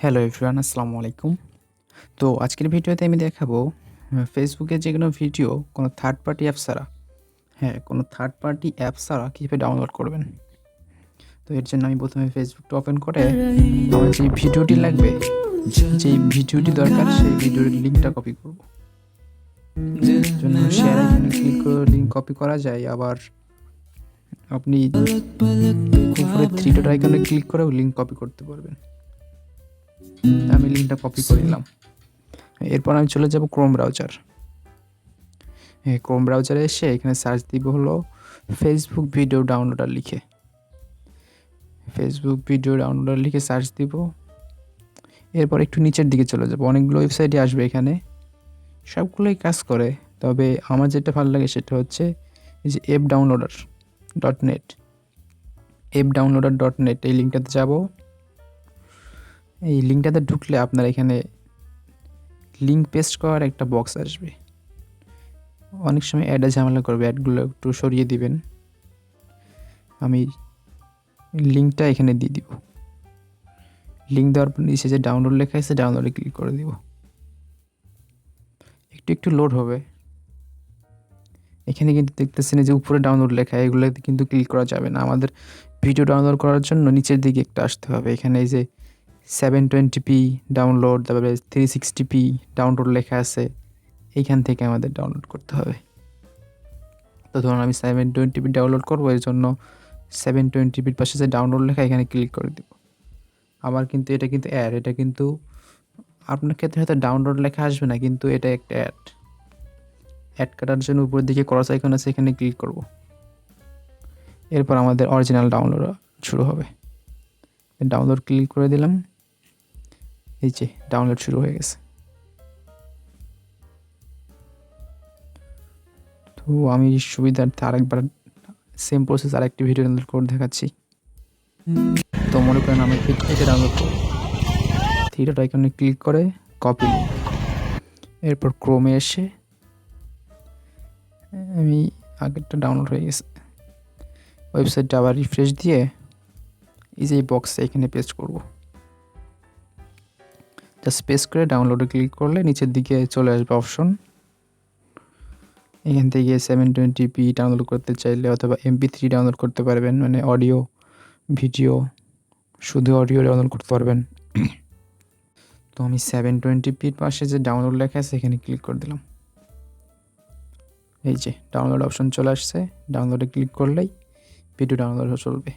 Hello everyone, আসসালামু আলাইকুম। তো আজকের ভিডিওতে আমি দেখাবো ফেসবুকে যেকোনো ভিডিও কোনো থার্ড পার্টি অ্যাপ ছাড়া, কোনো থার্ড পার্টি অ্যাপ ছাড়া কীভাবে ডাউনলোড করবেন। তো এর জন্য আমি প্রথমে ফেসবুকটা ওপেন করে আমার যে ভিডিওটি লাগবে, যেই ভিডিওটি দরকার সেই ভিডিওর লিঙ্কটা কপি করব। জন্য শেয়ার আইকনে ক্লিক করে লিঙ্ক কপি করা যায়, আবার আপনি উপরে থ্রি ডট আইকনে ক্লিক করেও লিঙ্ক কপি করতে পারবেন। আমি লিঙ্কটা কপি করে নিলাম। এরপর আমি চলে যাব ক্রোম ব্রাউজার। ক্রোম ব্রাউজারে এসে এখানে সার্চ দিব হলো ফেসবুক ভিডিও ডাউনলোডার লিখে। ফেসবুক ভিডিও ডাউনলোডার লিখে সার্চ দিব। এরপর একটু নিচের দিকে চলে যাব, অনেকগুলো ওয়েবসাইটই আসবে। এখানে সবগুলোই কাজ করে, তবে আমার যেটা ভালো লাগে সেটা হচ্ছে এই যে app downloader dot net. App downloader dot net এই লিঙ্কটাতে যাব। এই লিঙ্কটাতে ঢুকলে আপনার এখানে লিঙ্ক পেস্ট করার একটা বক্স আসবে। অনেক সময় অ্যাডে ঝামেলা করবে, অ্যাডগুলো একটু সরিয়ে দিবেন। আমি লিঙ্কটা এখানে দিয়ে দিব। লিঙ্ক দেওয়ার পর নিচে যে ডাউনলোড লেখা আছে ডাউনলোডে ক্লিক করে দিব। একটু লোড হবে। এখানে কিন্তু দেখতেছেন যে উপরে ডাউনলোড লেখা, এগুলোতে কিন্তু ক্লিক করা যাবে না। আমাদের ভিডিও ডাউনলোড করার জন্য নিচের দিকে একটা আসতে হবে। এখানে এই যে 720p ডাউনলোড, তারপরে 360p ডাউনলোড লেখা আছে, এইখান থেকে আমাদের ডাউনলোড করতে হবে। তো ধরুন আমি 720p ডাউনলোড করবো, এর জন্য 720pর পাশে যে ডাউনলোড লেখা এখানে ক্লিক করে দেব। আবার কিন্তু এটা কিন্তু অ্যাড, এটা কিন্তু আপনার ক্ষেত্রে হয়তো ডাউনলোড লেখা আসবে না, কিন্তু এটা একটা অ্যাড কাটার জন্য উপরের দিকে ক্রস আইকন আছে, এখানে ক্লিক করব। এরপর আমাদের অরিজিনাল ডাউনলোড শুরু হবে। ডাউনলোড ক্লিক করে দিলাম, এই যে ডাউনলোড শুরু হয়ে গেছে। তো আমি সুবিধার্থে আরেকবার সেম প্রসেস আরেকটি ভিডিও ডাউনলোড করে দেখাচ্ছি। তো মনে করেন আমি এটা ডাউনলোড করব। থ্রি ডট আইকনে ক্লিক করে কপি লিঙ্ক। এরপর ক্রোমে এসে আমি আগেরটা ডাউনলোড হয়ে গেছে, ওয়েবসাইটটা আবার রিফ্রেশ দিয়ে এই যে বক্সে এখানে পেস্ট করব। জাস্ট পেস্ট করে ডাউনলোডে ক্লিক করলে নিচের দিকে চলে আসবে অপশন। এখান থেকে 720p ডাউনলোড করতে চাইলে অথবা MP3 ডাউনলোড করতে পারবেন, মানে অডিও ভিডিও, শুধু অডিও ডাউনলোড করতে পারবেন। তো আমি 720pর পাশে যে ডাউনলোড লেখা আছে এখানে ক্লিক করে দিলাম। এই যে ডাউনলোড অপশন চলে আসছে, ডাউনলোডে ক্লিক করলেই ভিডিও ডাউনলোড চলবে।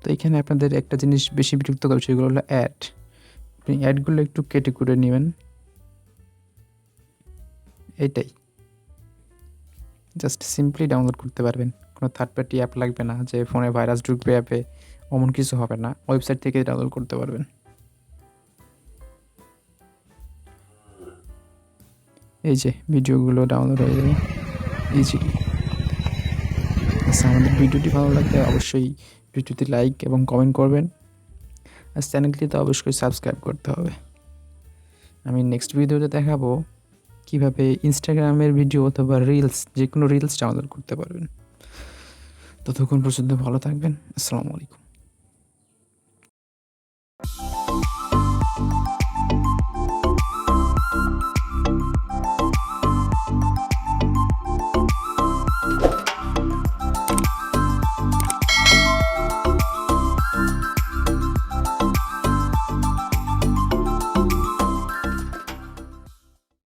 তো এখানে আপনাদের একটা জিনিস বেশি বিরক্ত করবে, সেগুলো হলো অ্যাড। আপনি অ্যাডগুলো একটু কেটে করে নেবেন, এইটাই। জাস্ট সিম্পলি ডাউনলোড করতে পারবেন, কোনো থার্ড পার্টি অ্যাপ লাগবে না যে ফোনে ভাইরাস ঢুকবে অ্যাপে, অমন কিছু হবে না। ওয়েবসাইট থেকে ডাউনলোড করতে পারবেন। এই যে ভিডিওগুলো ডাউনলোড হয়ে যাবে ইজিলি। আচ্ছা, আমাদের ভিডিওটি ভালো লাগলে অবশ্যই ভিডিওটি লাইক এবং কমেন্ট করবেন, আর চ্যানেলটি তো অবশ্যই সাবস্ক্রাইব করতে হবে। আমি নেক্সট ভিডিওতে দেখাবো কীভাবে ইনস্টাগ্রামের ভিডিও অথবা রিলস, যে কোনো রিলস ডাউনলোড করতে পারবেন। ততক্ষণ পর্যন্ত ভালো থাকবেন। আসসালামু আলাইকুম।